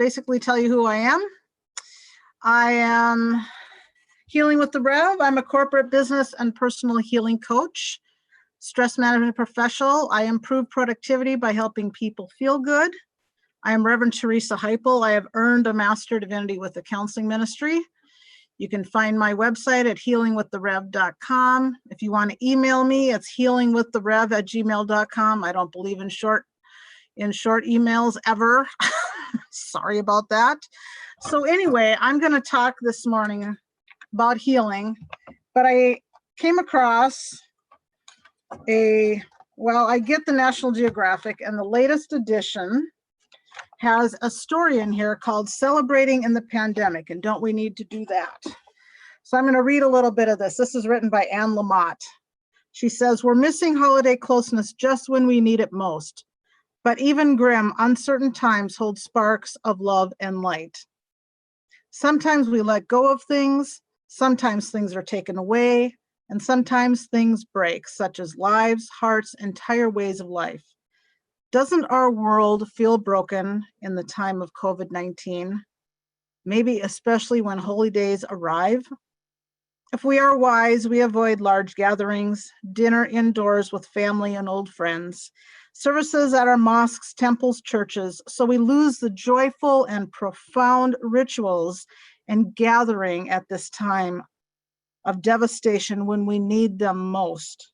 basically tell you who I am. I am Healing with the Rev. I'm a corporate business and personal healing coach, stress management professional. I improve productivity by helping people feel good. I am Reverend Teresa Heupel. I have earned a Master Divinity with the Counseling Ministry. You can find my website at healingwiththerev.com. If you want to email me, it's healingwiththerev@gmail.com. I don't believe in short emails ever. Sorry about that. So anyway, I'm going to talk this morning about healing, but I came across I get the National Geographic, and the latest edition has a story in here called Celebrating in the Pandemic, and don't we need to do that? So I'm going to read a little bit of this. This is written by Anne Lamott. She says, "We're missing holiday closeness just when we need it most. But even grim, uncertain times hold sparks of love and light. Sometimes we let go of things, sometimes things are taken away, and sometimes things break, such as lives, hearts, entire ways of life. Doesn't our world feel broken in the time of COVID-19? Maybe especially when holy days arrive? If we are wise, we avoid large gatherings, dinner indoors with family and old friends, services at our mosques, temples, churches, so we lose the joyful and profound rituals and gathering at this time of devastation when we need them most.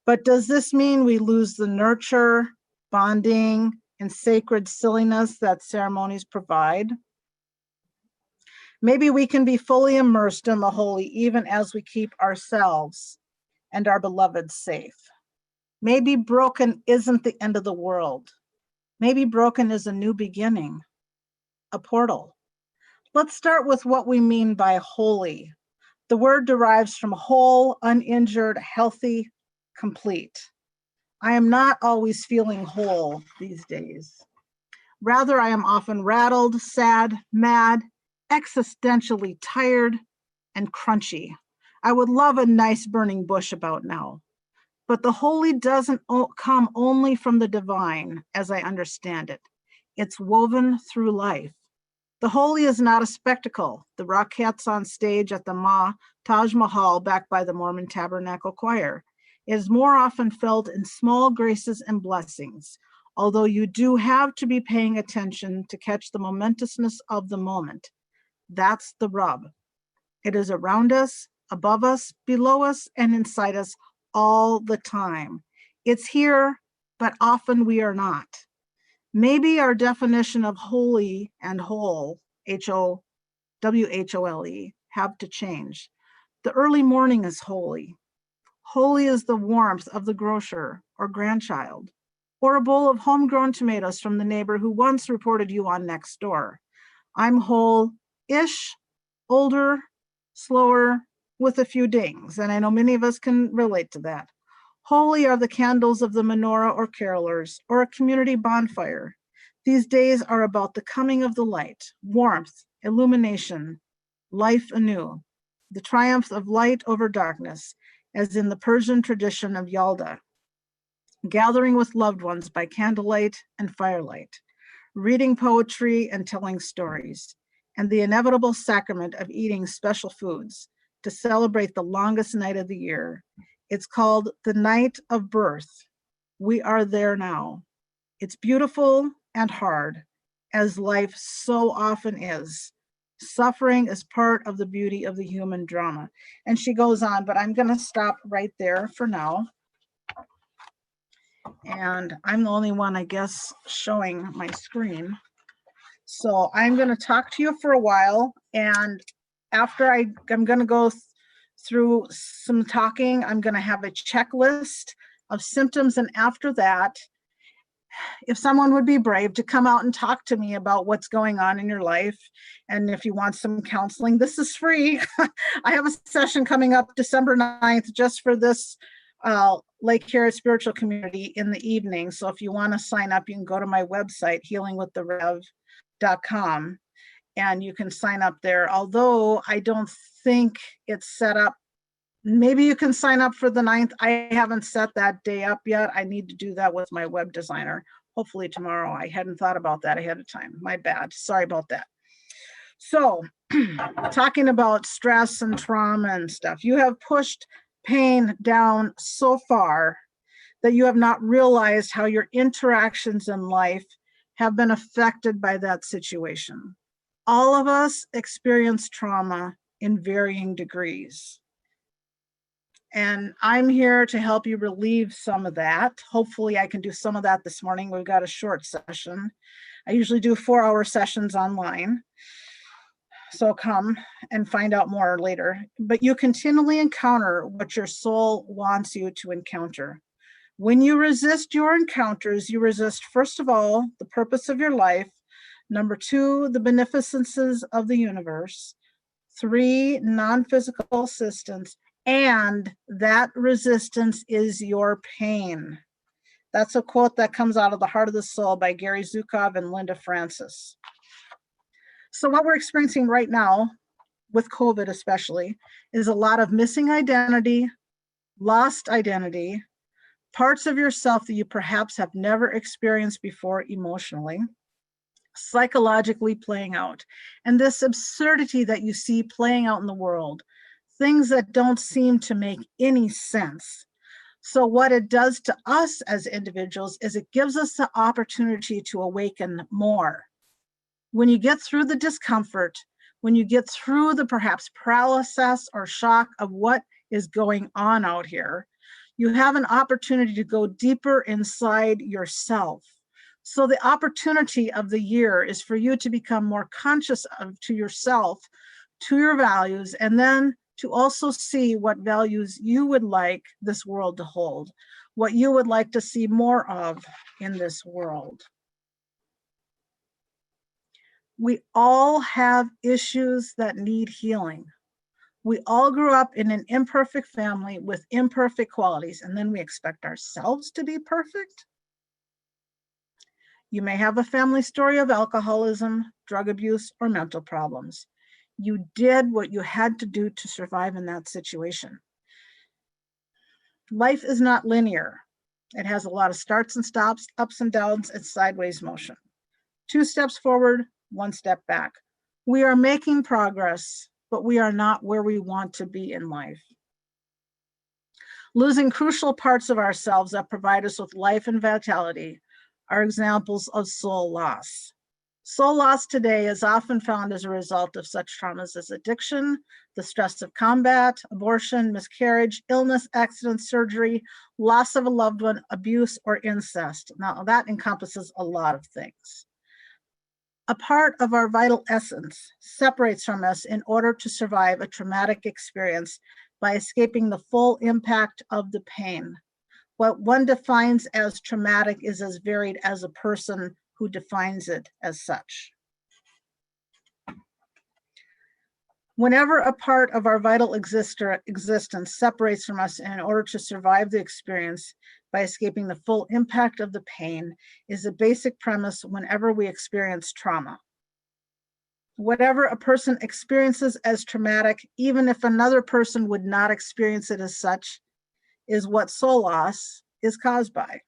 But does this mean we lose the nurture, bonding, and sacred silliness that ceremonies provide? Maybe we can be fully immersed in the holy even as we keep ourselves and our beloved safe. Maybe broken isn't the end of the world. Maybe broken is a new beginning, a portal. Let's start with what we mean by holy. The word derives from whole, uninjured, healthy, complete. I am not always feeling whole these days. Rather, I am often rattled, sad, mad, existentially tired, and crunchy. I would love a nice burning bush about now. But the holy doesn't come only from the divine, as I understand it. It's woven through life. The holy is not a spectacle. The Rockettes on stage at the Taj Mahal, backed by the Mormon Tabernacle Choir. It is more often felt in small graces and blessings, although you do have to be paying attention to catch the momentousness of the moment. That's the rub. It is around us, above us, below us, and inside us all the time. It's here, but often we are not. Maybe our definition of holy and whole, H-O-W-H-O-L-E, have to change. The early morning is holy. Holy is the warmth of the grocer or grandchild, or a bowl of homegrown tomatoes from the neighbor who once reported you on Nextdoor. I'm whole-ish, older, slower, with a few dings, and I know many of us can relate to that. Holy are the candles of the menorah or carolers, or a community bonfire. These days are about the coming of the light, warmth, illumination, life anew, the triumph of light over darkness, as in the Persian tradition of Yalda, gathering with loved ones by candlelight and firelight, reading poetry and telling stories, and the inevitable sacrament of eating special foods to celebrate the longest night of the year. It's called the night of birth. We are there now. It's beautiful and hard, as life so often is. Suffering is part of the beauty of the human drama. And she goes on, but I'm going to stop right there for now. And I'm the only one, I guess, showing my screen. So I'm going to talk to you for a while. And after I'm going to go through some talking, I'm going to have a checklist of symptoms. And after that, if someone would be brave to come out and talk to me about what's going on in your life, and if you want some counseling, this is free. I have a session coming up December 9th just for this Lake Harris Spiritual Community in the evening. So if you want to sign up, you can go to my website, healingwiththerev.com, and you can sign up there. Although I don't think it's set up. Maybe you can sign up for the 9th. I haven't set that day up yet. I need to do that with my web designer. hopefully tomorrow. I hadn't thought about that ahead of time. My bad. Sorry about that. So talking about stress and trauma and stuff, you have pushed pain down so far that you have not realized how your interactions in life have been affected by that situation. All of us experience trauma in varying degrees. And I'm here to help you relieve some of that. Hopefully I can do some of that this morning. We've got a short session. I usually do 4-hour sessions online. So come and find out more later. But you continually encounter what your soul wants you to encounter. When you resist your encounters, you resist, first of all, the purpose of your life. Number 2, the beneficences of the universe. 3, non-physical assistance. And that resistance is your pain. That's a quote that comes out of The Heart of the Soul by Gary Zukov and Linda Francis. So what we're experiencing right now, with COVID especially, is a lot of missing identity, lost identity, parts of yourself that you perhaps have never experienced before emotionally, psychologically playing out. And this absurdity that you see playing out in the world, things that don't seem to make any sense. So what it does to us as individuals is it gives us the opportunity to awaken more. When you get through the discomfort, when you get through the perhaps paralysis or shock of what is going on out here, you have an opportunity to go deeper inside yourself. So the opportunity of the year is for you to become more conscious to yourself, to your values, and then to also see what values you would like this world to hold, what you would like to see more of in this world. We all have issues that need healing. We all grew up in an imperfect family with imperfect qualities, and then we expect ourselves to be perfect. You may have a family story of alcoholism, drug abuse, or mental problems. You did what you had to do to survive in that situation. Life is not linear. It has a lot of starts and stops, ups and downs, and sideways motion. 2 steps forward, 1 step back. We are making progress, but we are not where we want to be in life. Losing crucial parts of ourselves that provide us with life and vitality are examples of soul loss. Soul loss today is often found as a result of such traumas as addiction, the stress of combat, abortion, miscarriage, illness, accident, surgery, loss of a loved one, abuse, or incest. Now, that encompasses a lot of things. A part of our vital essence separates from us in order to survive a traumatic experience by escaping the full impact of the pain. What one defines as traumatic is as varied as a person who defines it as such. Whenever a part of our vital existence separates from us in order to survive the experience by escaping the full impact of the pain is a basic premise whenever we experience trauma. Whatever a person experiences as traumatic, even if another person would not experience it as such, is what soul loss is caused by.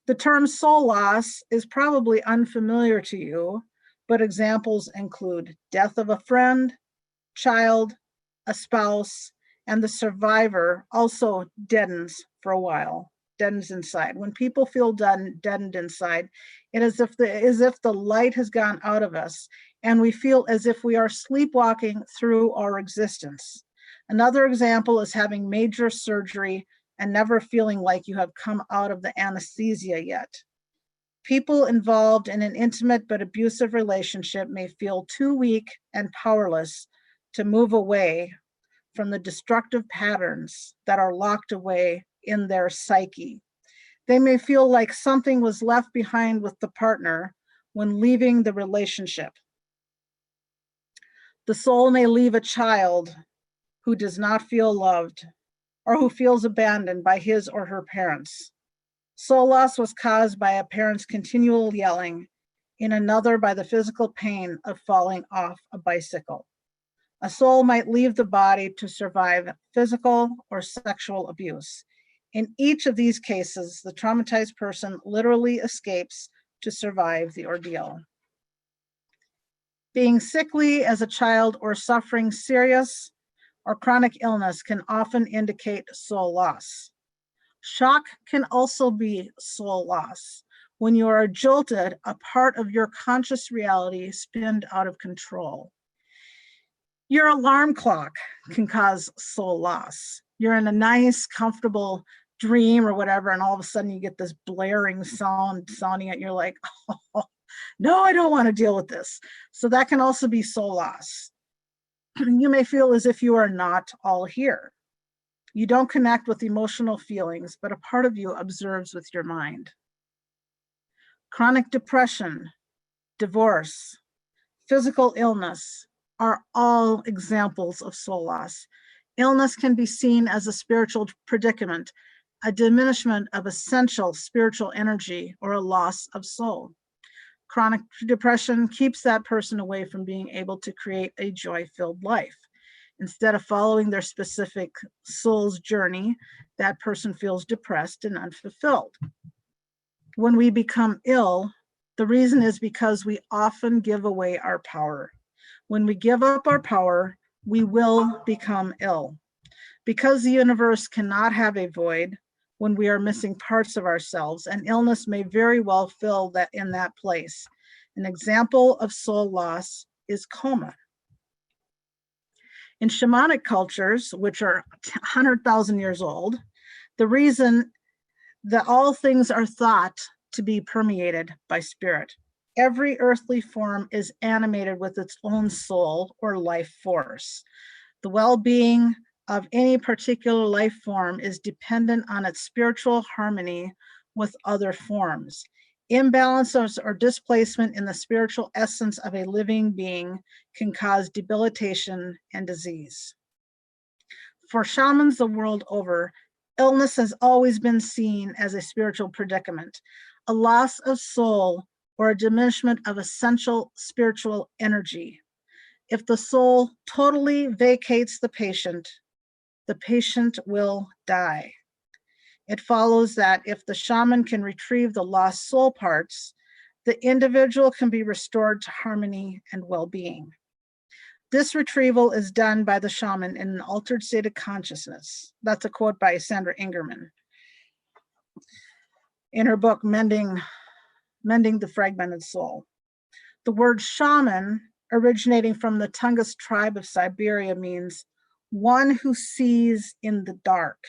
The term soul loss is probably unfamiliar to you, but examples include death of a friend, child, a spouse, and the survivor also deadens for a while, deadens inside. When people feel deadened inside, it is as if the light has gone out of us, and we feel as if we are sleepwalking through our existence. Another example is having major surgery and never feeling like you have come out of the anesthesia yet. People involved in an intimate but abusive relationship may feel too weak and powerless to move away from the destructive patterns that are locked away in their psyche. They may feel like something was left behind with the partner when leaving the relationship. The soul may leave a child who does not feel loved or who feels abandoned by his or her parents. Soul loss was caused by a parent's continual yelling, in another by the physical pain of falling off a bicycle. A soul might leave the body to survive physical or sexual abuse. In each of these cases, the traumatized person literally escapes to survive the ordeal. Being sickly as a child or suffering serious or chronic illness can often indicate soul loss. Shock can also be soul loss. When you are jolted, a part of your conscious reality spins out of control. Your alarm clock can cause soul loss. You're in a nice, comfortable dream or whatever, and all of a sudden you get this blaring sound sounding at you. You're like, oh, no, I don't want to deal with this. So that can also be soul loss. You may feel as if you are not all here. You don't connect with emotional feelings, but a part of you observes with your mind. Chronic depression, divorce, physical illness are all examples of soul loss. Illness can be seen as a spiritual predicament, a diminishment of essential spiritual energy, or a loss of soul. Chronic depression keeps that person away from being able to create a joy-filled life. Instead of following their specific soul's journey, that person feels depressed and unfulfilled. When we become ill, the reason is because we often give away our power. When we give up our power, we will become ill. Because the universe cannot have a void when we are missing parts of ourselves, and illness may very well fill that in that place. An example of soul loss is coma. In shamanic cultures, which are 100,000 years old, the reason that all things are thought to be permeated by spirit. Every earthly form is animated with its own soul or life force. The well-being of any particular life form is dependent on its spiritual harmony with other forms. Imbalances or displacement in the spiritual essence of a living being can cause debilitation and disease. For shamans the world over, illness has always been seen as a spiritual predicament, a loss of soul or a diminishment of essential spiritual energy. If the soul totally vacates the patient will die. It follows that if the shaman can retrieve the lost soul parts, the individual can be restored to harmony and well-being. This retrieval is done by the shaman in an altered state of consciousness. That's a quote by Sandra Ingerman in her book, Mending the Fragmented Soul. The word shaman, originating from the Tungus tribe of Siberia, means one who sees in the dark.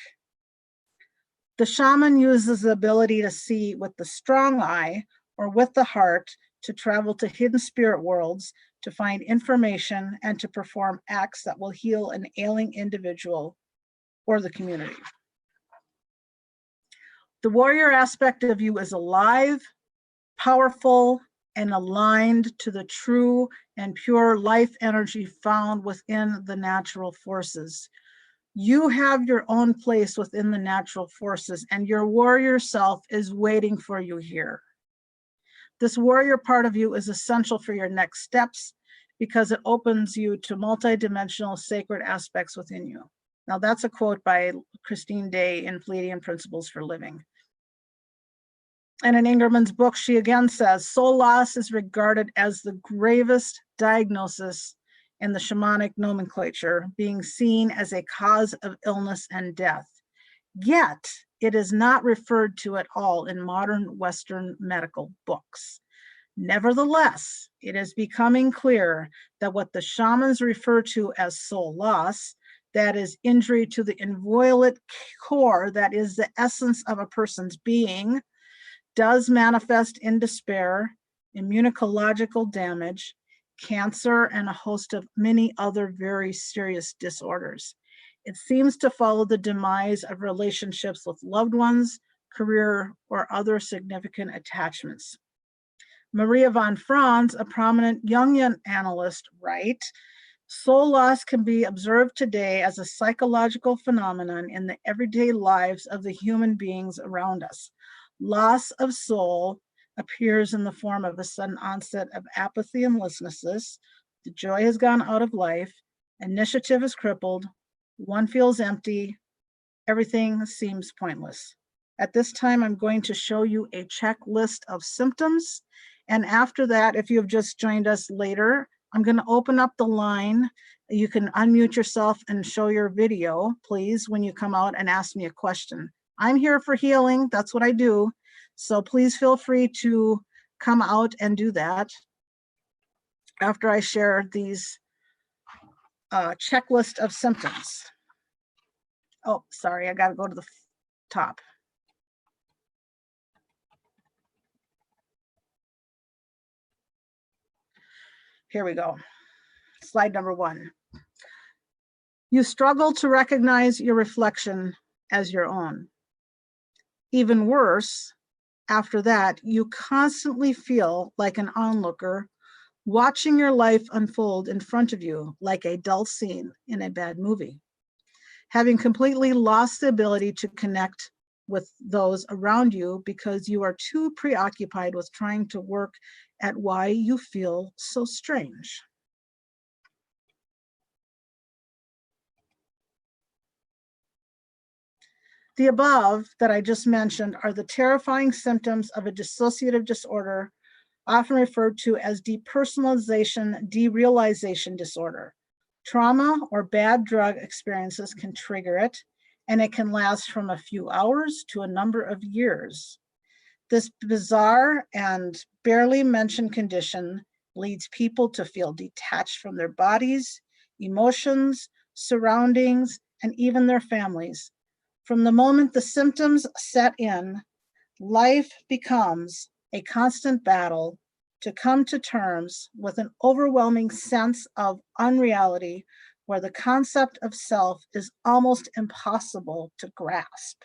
The shaman uses the ability to see with the strong eye or with the heart to travel to hidden spirit worlds, to find information, and to perform acts that will heal an ailing individual or the community. The warrior aspect of you is alive, powerful, and aligned to the true and pure life energy found within the natural forces. You have your own place within the natural forces, and your warrior self is waiting for you here. This warrior part of you is essential for your next steps because it opens you to multidimensional sacred aspects within you. Now that's a quote by Christine Day in Pleiadian Principles for Living. And in Ingerman's book, she again says, soul loss is regarded as the gravest diagnosis in the shamanic nomenclature, being seen as a cause of illness and death. Yet, it is not referred to at all in modern Western medical books. Nevertheless, it is becoming clear that what the shamans refer to as soul loss, that is injury to the inviolate core, that is the essence of a person's being, does manifest in despair, immunological damage, cancer, and a host of many other very serious disorders. It seems to follow the demise of relationships with loved ones, career, or other significant attachments. Maria von Franz, a prominent Jungian analyst, writes, soul loss can be observed today as a psychological phenomenon in the everyday lives of the human beings around us. Loss of soul appears in the form of a sudden onset of apathy and listlessness. The joy has gone out of life. Initiative is crippled. One feels empty. everything seems pointless. At this time, I'm going to show you a checklist of symptoms. And after that, if you have just joined us later, I'm going to open up the line. You can unmute yourself and show your video, please, when you come out and ask me a question. I'm here for healing. That's what I do. So please feel free to come out and do that after I share these checklist of symptoms. Oh, sorry, I got to go to the top. Here we go. Slide number 1. You struggle to recognize your reflection as your own. Even worse, after that, you constantly feel like an onlooker watching your life unfold in front of you like a dull scene in a bad movie, having completely lost the ability to connect with those around you because you are too preoccupied with trying to work at why you feel so strange. The above that I just mentioned are the terrifying symptoms of a dissociative disorder, often referred to as depersonalization, derealization disorder. Trauma or bad drug experiences can trigger it, and it can last from a few hours to a number of years. This bizarre and barely mentioned condition leads people to feel detached from their bodies, emotions, surroundings, and even their families. From the moment the symptoms set in, life becomes a constant battle to come to terms with an overwhelming sense of unreality where the concept of self is almost impossible to grasp.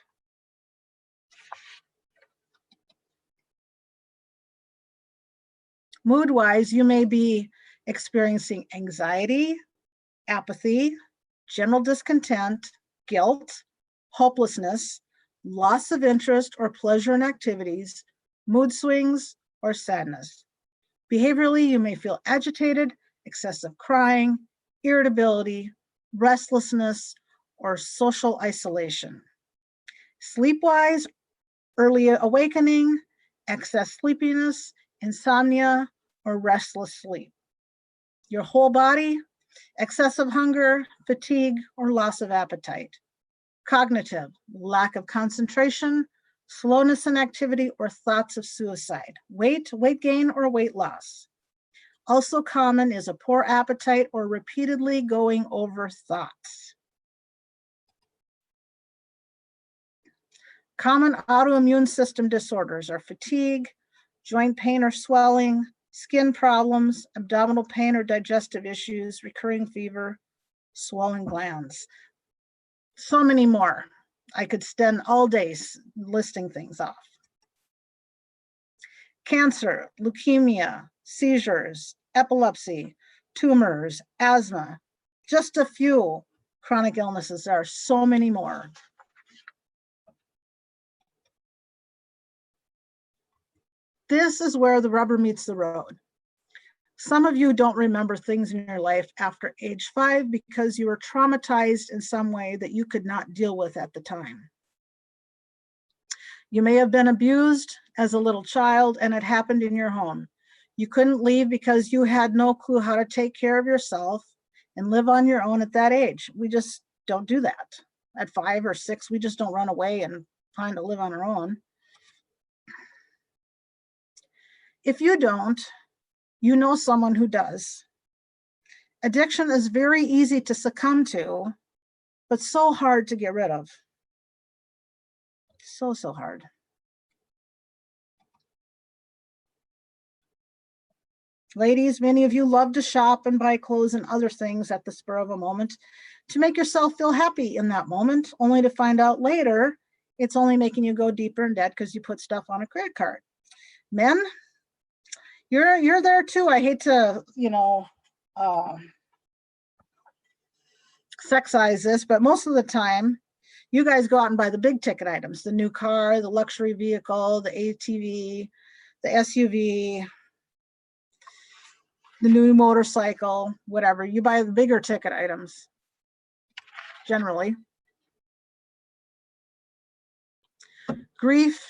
Mood-wise, you may be experiencing anxiety, apathy, general discontent, guilt, hopelessness, loss of interest or pleasure in activities, mood swings, or sadness. Behaviorally, you may feel agitated, excessive crying, irritability, restlessness, or social isolation. Sleep-wise, early awakening, excess sleepiness, insomnia, or restless sleep. Your whole body, excessive hunger, fatigue, or loss of appetite. Cognitive, lack of concentration, slowness in activity, or thoughts of suicide. Weight gain, or weight loss. Also common is a poor appetite or repeatedly going over thoughts. Common autoimmune system disorders are fatigue, joint pain or swelling, skin problems, abdominal pain or digestive issues, recurring fever, swollen glands. So many more. I could spend all day listing things off. Cancer, leukemia, seizures, epilepsy, tumors, asthma, just a few chronic illnesses. There are so many more. This is where the rubber meets the road. Some of you don't remember things in your life after age 5 because you were traumatized in some way that you could not deal with at the time. You may have been abused as a little child and it happened in your home. You couldn't leave because you had no clue how to take care of yourself and live on your own at that age. We just don't do that. At 5 or 6, we just don't run away and find to live on our own. If you don't, you know someone who does. Addiction is very easy to succumb to, but so hard to get rid of. So hard. Ladies, many of you love to shop and buy clothes and other things at the spur of a moment to make yourself feel happy in that moment, only to find out later it's only making you go deeper in debt because you put stuff on a credit card. Men, you're there too. I hate to, sexize this, but most of the time, you guys go out and buy the big ticket items, the new car, the luxury vehicle, the ATV, the SUV, the new motorcycle, whatever. You buy the bigger ticket items, generally. Grief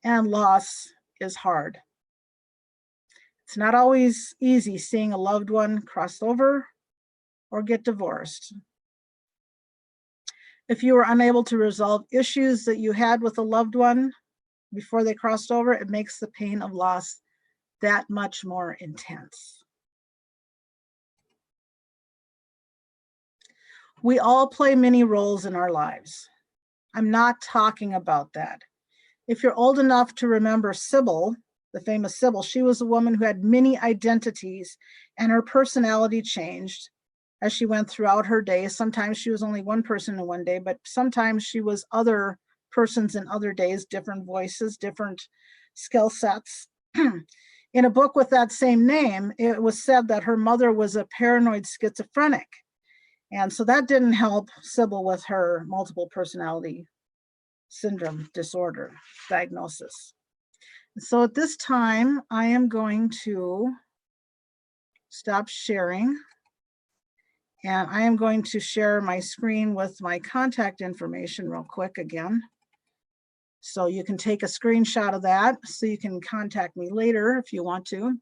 and loss is hard. It's not always easy seeing a loved one cross over or get divorced. If you were unable to resolve issues that you had with a loved one before they crossed over, it makes the pain of loss that much more intense. We all play many roles in our lives. I'm not talking about that. If you're old enough to remember Sybil, the famous Sybil, she was a woman who had many identities and her personality changed as she went throughout her days. Sometimes she was only one person in one day, but sometimes she was other persons in other days, different voices, different skill sets. In a book with that same name, it was said that her mother was a paranoid schizophrenic. And so that didn't help Sybil with her multiple personality syndrome disorder diagnosis. So at this time, I am going to stop sharing. And I am going to share my screen with my contact information real quick again. So you can take a screenshot of that so you can contact me later if you want to.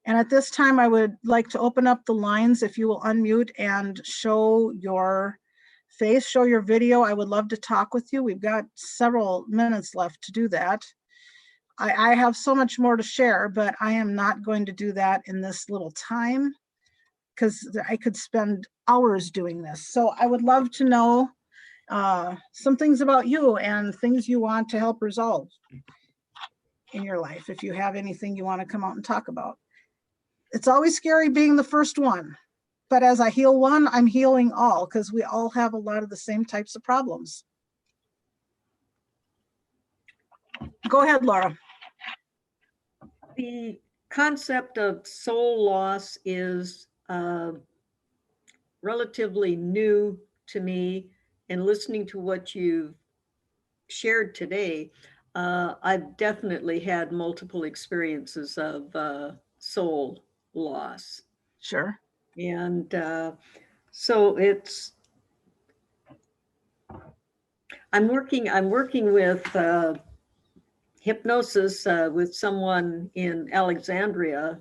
And at this time, I would like to open up the lines. If you will unmute and show your face, show your video, I would love to talk with you. We've got several minutes left to do that. I have so much more to share, but I am not going to do that in this little time because I could spend hours doing this. So I would love to know some things about you and things you want to help resolve in your life. If you have anything you want to come out and talk about. It's always scary being the first one, but as I heal one, I'm healing all because we all have a lot of the same types of problems. Go ahead, Laura. The concept of soul loss is relatively new to me, and listening to what you've shared today, I've definitely had multiple experiences of soul loss. Sure. And so it's, I'm working with hypnosis with someone in Alexandria,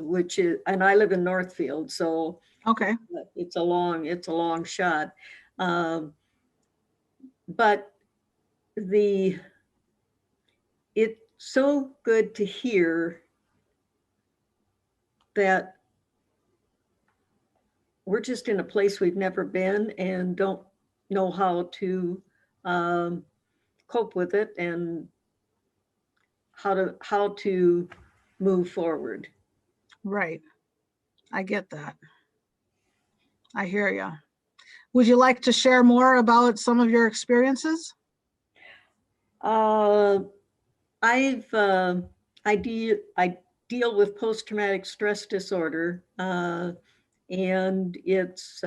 which is, and I live in Northfield, so okay, it's a long shot. But it's so good to hear that we're just in a place we've never been and don't know how to cope with it and how to move forward. Right. I get that. I hear you. Would you like to share more about some of your experiences? I deal with post-traumatic stress disorder, and it's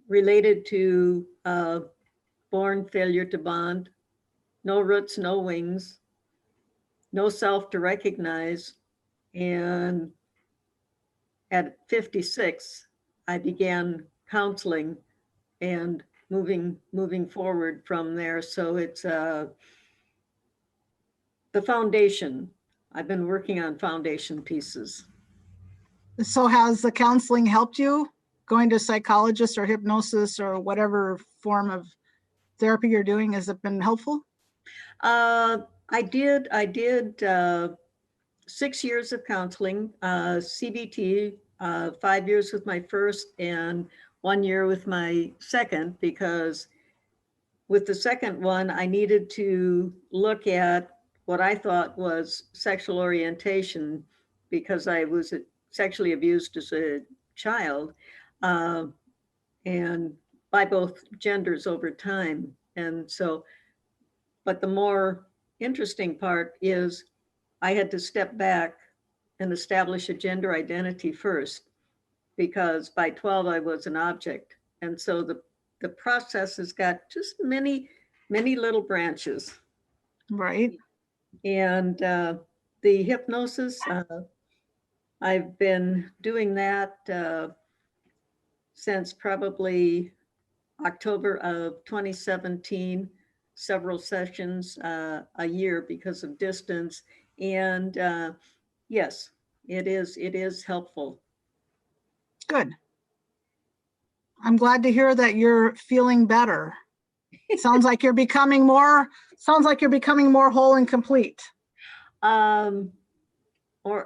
related to born failure to bond, no roots, no wings, no self to recognize. And at 56, I began counseling and moving forward from there. So it's the foundation. I've been working on foundation pieces. So has the counseling helped you? Going to a psychologist or hypnosis or whatever form of therapy you're doing, has it been helpful? I did 6 years of counseling, CBT, 5 years with my first and 1 year with my second, because with the second one, I needed to look at what I thought was sexual orientation because I was sexually abused as a child, and by both genders over time. And so, but the more interesting part is I had to step back and establish a gender identity first, because by 12 I was an object. And so the process has got just many little branches. Right. And the hypnosis, I've been doing that since probably October of 2017, several sessions a year because of distance. And yes, it is helpful. Good. I'm glad to hear that you're feeling better. Sounds like you're becoming more whole and complete. Or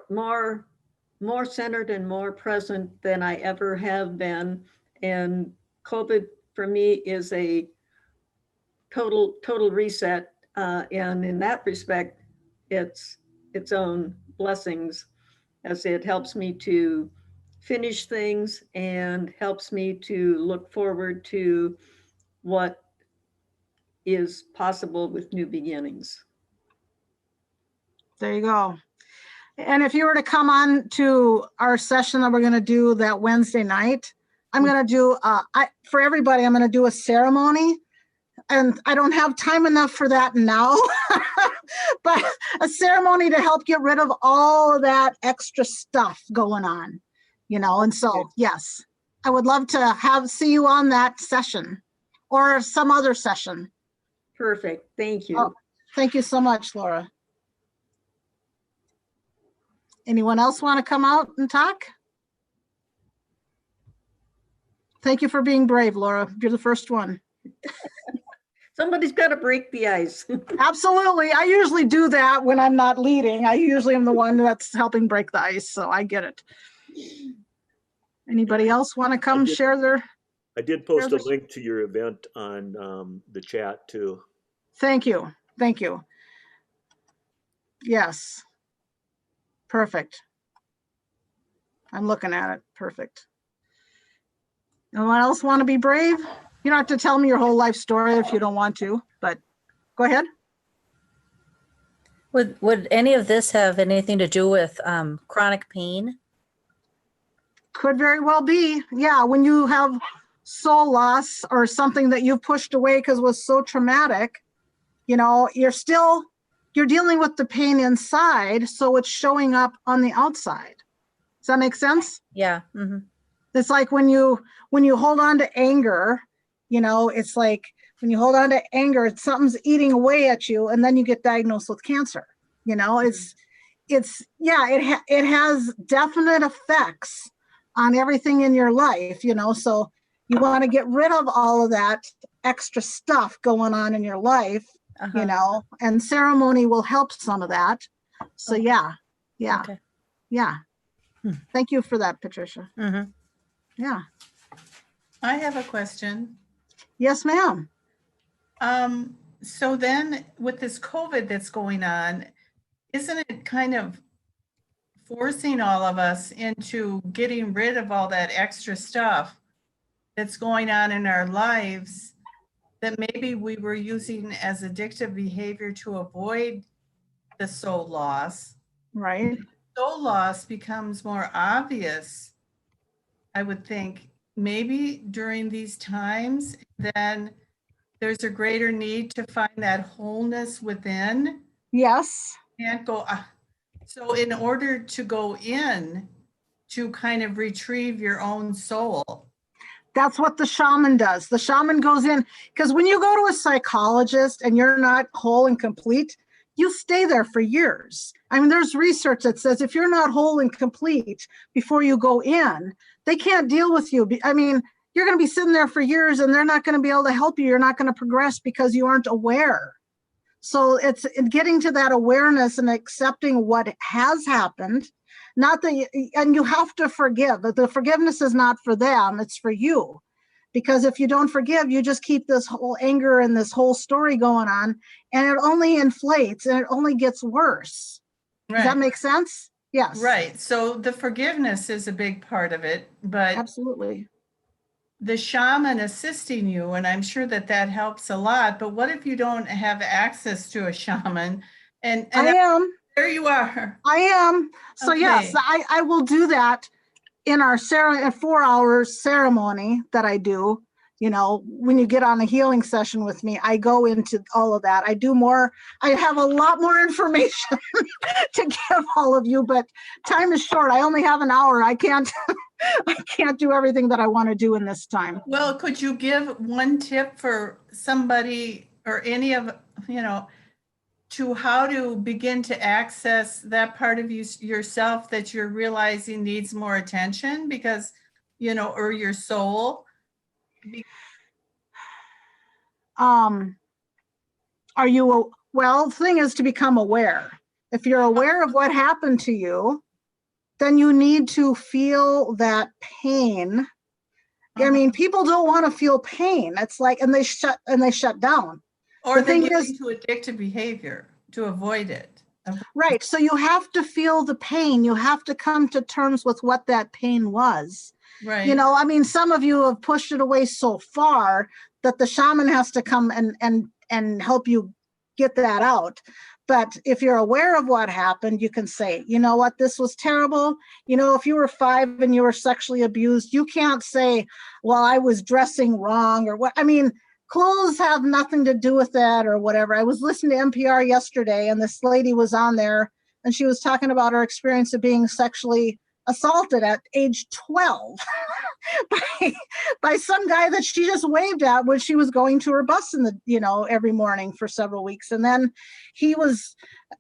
more centered and more present than I ever have been. And COVID for me is a total reset. And in that respect, it's its own blessings, as it helps me to finish things and helps me to look forward to what is possible with new beginnings. There you go. And if you were to come on to our session that we're going to do that Wednesday night, I'm going to do, for everybody, I'm going to do a ceremony. And I don't have time enough for that now, but a ceremony to help get rid of all of that extra stuff going on, and so, yes, I would love to see you on that session or some other session. Perfect. Thank you. Oh, thank you so much, Laura. Anyone else want to come out and talk? Thank you for being brave, Laura. You're the first one. Somebody's got to break the ice. Absolutely. I usually do that when I'm not leading. I usually am the one that's helping break the ice, so I get it. Anybody else want to come share their? I did post a link to your event on the chat too. Thank you. Thank you. Yes. Perfect. I'm looking at it. Perfect. Anyone else want to be brave? You don't have to tell me your whole life story if you don't want to, but go ahead. Would any of this have anything to do with chronic pain? Could very well be. Yeah, when you have soul loss or something that you've pushed away because it was so traumatic, you're dealing with the pain inside, so it's showing up on the outside. Does that make sense? Yeah. Mm-hmm. It's like when you hold on to anger, it's like when you hold on to anger, something's eating away at you, and then you get diagnosed with cancer. It has definite effects on everything in your life, so you want to get rid of all of that extra stuff going on in your life, and ceremony will help some of that. So Okay. yeah. Okay. Yeah. Thank you for that, Patricia. Mm-hmm. Yeah. I have a question. Yes, ma'am. So then with this COVID that's going on, isn't it kind of forcing all of us into getting rid of all that extra stuff that's going on in our lives that maybe we were using as addictive behavior to avoid the soul loss? Right. Soul loss becomes more obvious, I would think, maybe during these times. Then there's a greater need to find that wholeness within. Yes. Can't go. So in order to go in to kind of retrieve your own soul. That's what the shaman does. The shaman goes in, because when you go to a psychologist and you're not whole and complete, you stay there for years. I mean, there's research that says if you're not whole and complete before you go in, they can't deal with you. I mean, you're going to be sitting there for years and they're not going to be able to help you. You're not going to progress because you aren't aware. So it's getting to that awareness and accepting what has happened. And you have to forgive. But the forgiveness is not for them, it's for you. Because if you don't forgive, you just keep this whole anger and this whole story going on, and it only inflates and it only gets worse. Right. Does that make sense? Yes. Right. So the forgiveness is a big part of it, but absolutely. The shaman assisting you, and I'm sure that helps a lot, but what if you don't have access to a shaman? And I am. There you are. I am. So Okay. Yes, I will do that in our 4-hour ceremony that I do. When you get on a healing session with me, I go into all of that. I have a lot more information to give all of you, but time is short. I only have an hour. I can't I can't do everything that I want to do in this time. Well, could you give one tip for somebody or any of, to how to begin to access that part of yourself that you're realizing needs more attention because, or your soul? Well, the thing is to become aware. If you're aware of what happened to you, then you need to feel that pain. I mean, people don't want to feel pain. It's like, and they shut down. Or The they thing get is, into addictive behavior to avoid it. right. So you have to feel the pain. You have to come to terms with what that pain was. Right. I mean, some of you have pushed it away so far that the shaman has to come and help you get that out. But if you're aware of what happened, you can say, you know what, this was terrible. If you were 5 and you were sexually abused, you can't say, well, I was dressing wrong or what. I mean, clothes have nothing to do with that or whatever. I was listening to NPR yesterday and this lady was on there and she was talking about her experience of being sexually assaulted at age 12 by some guy that she just waved at when she was going to her bus in the every morning for several weeks, and then he was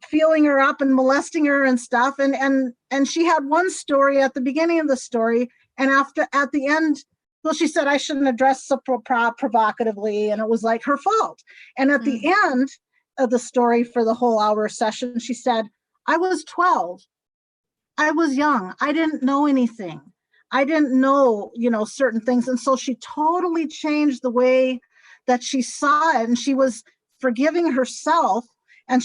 feeling her up and molesting her and stuff, and she had one story at the beginning of the story, and at the end, well, she said, I shouldn't have dressed so provocatively, and it was like her fault. And at the end of the story for the whole hour session, she said, I was 12. I was young. I didn't know anything. I didn't know, certain things. And so she totally changed the way that she saw it. And she was forgiving herself and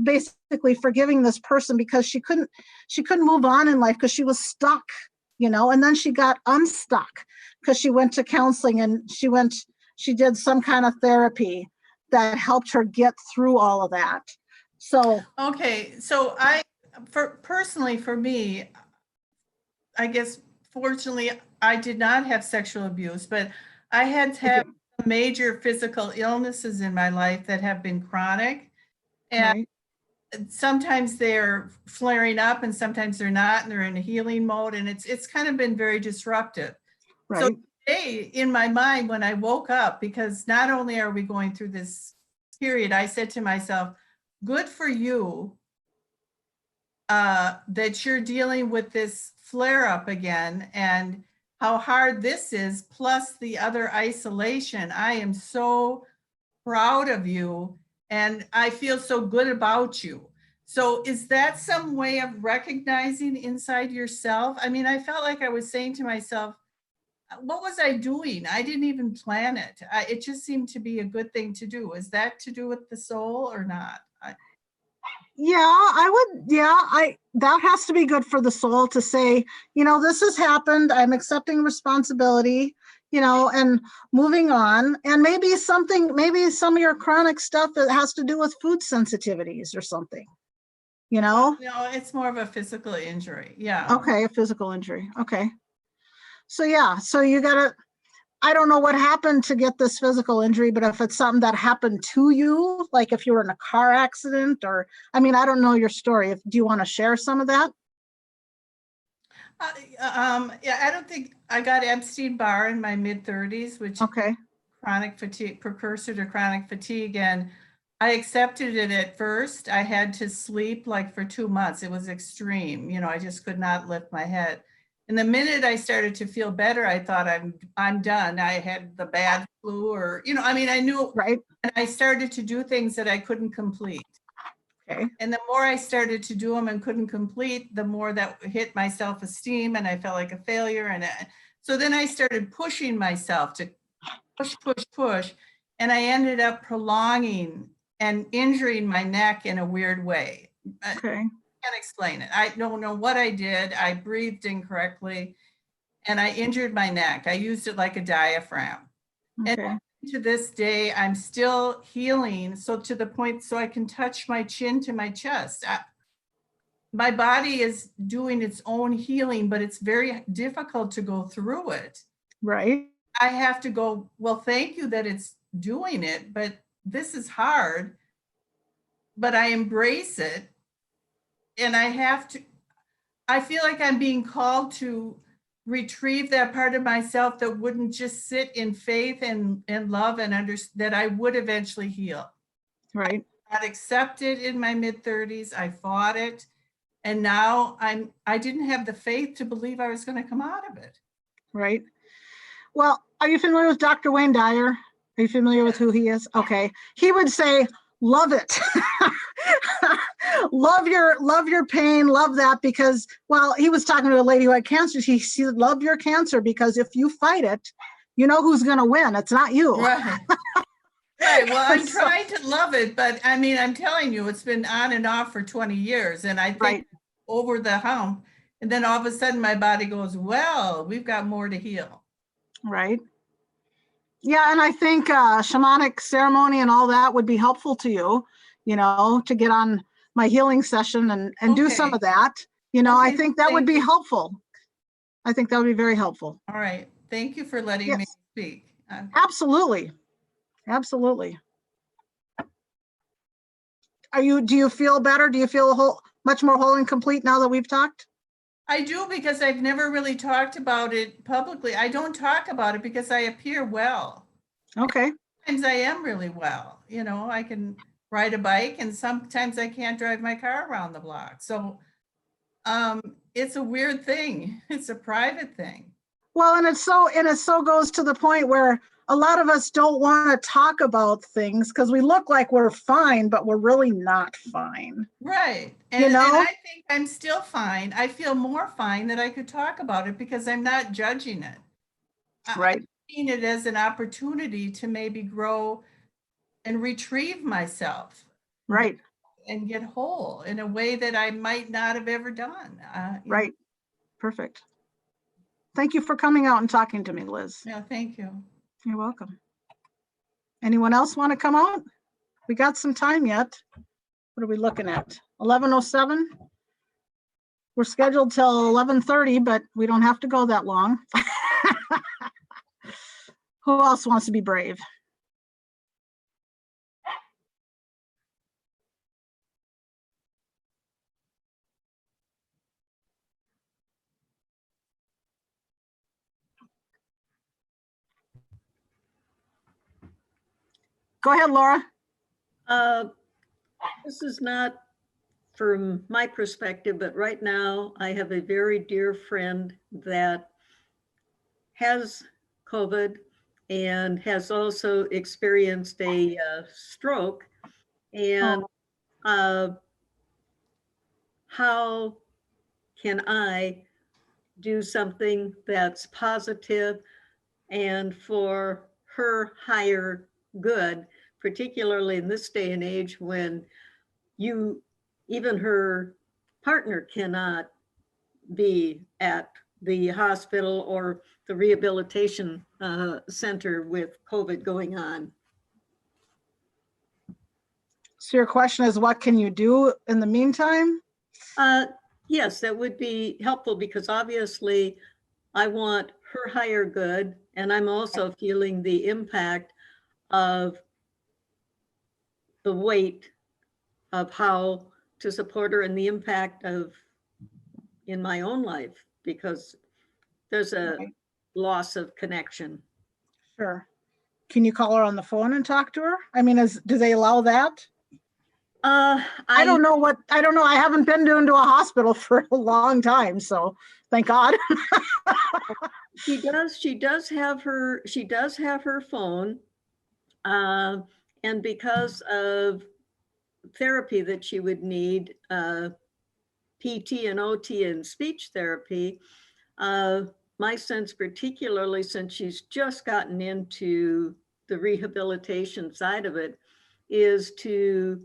basically forgiving this person because she couldn't move on in life because she was stuck, and then she got unstuck because she went to counseling and she did some kind of therapy that helped her get through all of that. So, okay. So personally, for me, I guess, fortunately, I did not have sexual abuse, but I had to have major physical illnesses in my life that have been chronic. And sometimes they're flaring up and sometimes they're not, and they're in a healing mode. And it's kind of been very disruptive. right. So today, in my mind, when I woke up, because not only are we going through this period, I said to myself, good for you that you're dealing with this flare up again and how hard this is, plus the other isolation. I am so proud of you and I feel so good about you. So is that some way of recognizing inside yourself? I mean, I felt like I was saying to myself, what was I doing? I didn't even plan it. It just seemed to be a good thing to do. Is that to do with the soul or not? That has to be good for the soul to say, this has happened. I'm accepting responsibility, and moving on. And maybe some of your chronic stuff that has to do with food sensitivities or something, No, it's more of a physical injury. Yeah. Okay. A physical injury. Okay. So you gotta, I don't know what happened to get this physical injury, but if it's something that happened to you, like if you were in a car accident or, I don't know your story. Do you want to share some of that? Yeah, I don't think I got Epstein-Barr in my mid-30s, which is chronic fatigue, precursor to chronic fatigue. And I accepted it at first. I had to sleep like for 2 months. It was extreme. I just could not lift my head. And the minute I started to feel better, I thought I'm done. I had the bad flu or, I knew, right. And I started to do things that I couldn't complete. Okay. And the more I started to do them and couldn't complete, the more that hit my self-esteem and I felt like a failure. And so then I started pushing myself to push. And I ended up prolonging and injuring my neck in a weird way. Okay. Can't explain it. I don't know what I did. I breathed incorrectly and I injured my neck. I used it like a diaphragm. Okay. And to this day, I'm still healing. So to the point, so I can touch my chin to my chest. My body is doing its own healing, but it's very difficult to go through it. Right. I have to go, well, thank you that it's doing it, but this is hard, but I embrace it. And I feel like I'm being called to retrieve that part of myself that wouldn't just sit in faith and love and that I would eventually heal. Right. I'd accepted in my mid-30s. I fought it. And now I didn't have the faith to believe I was going to come out of it. Right. Well, are you familiar with Dr. Wayne Dyer? Are you familiar with who he is? Okay. He would say, love it. love your pain, love that, because, well, he was talking to a lady who had cancer. He said, love your cancer, because if you fight it, you know who's going to win. It's not you. Right. Right. Well, I'm trying to love it, but I mean, I'm telling you, it's been on and off for 20 years. And I think Right. over the hump, and then all of a sudden my body goes, well, we've got more to heal. Right. Yeah. And I think shamanic ceremony and all that would be helpful to you, to get on my healing session and do some Okay. of that. I Okay, think that would thank be you. helpful. I think that would be very helpful. All right. Thank you for letting me Yes. speak. Absolutely. Absolutely. Do you feel better? Do you feel much more whole and complete now that we've talked? I do, because I've never really talked about it publicly. I don't talk about it because I appear well. Okay. Sometimes I am really well. I can ride a bike, and sometimes I can't drive my car around the block. So it's a weird thing. It's a private thing. Well, and it so goes to the point where a lot of us don't want to talk about things because we look like we're fine, but we're really not fine. Right. And I think I'm still fine. I feel more fine that I could talk about it because I'm not judging it. Right. I'm seeing it as an opportunity to maybe grow and retrieve myself. Right. And get whole in a way that I might not have ever done. Right. Perfect. Thank you for coming out and talking to me, Liz. Yeah, thank you. You're welcome. Anyone else want to come out? We got some time yet. What are we looking at? 11:07. We're scheduled till 11:30, but we don't have to go that long. Who else wants to be brave? Go ahead, Laura. This is not from my perspective, but right now I have a very dear friend that has COVID and has also experienced a stroke. And how can I do something that's positive and for her higher good, particularly in this day and age when even her partner cannot be at the hospital or the rehabilitation center with COVID going on. So your question is, what can you do in the meantime? Yes, that would be helpful because obviously I want her higher good, and I'm also feeling the impact of the weight of how to support her and the impact of in my own life because there's a loss of connection. Sure. Can you call her on the phone and talk to her? I mean, do they allow that? I don't know. I haven't been into a hospital for a long time, so thank God. She does have her phone, and because of therapy that she would need, PT and OT and speech therapy, my sense, particularly since she's just gotten into the rehabilitation side of it, is to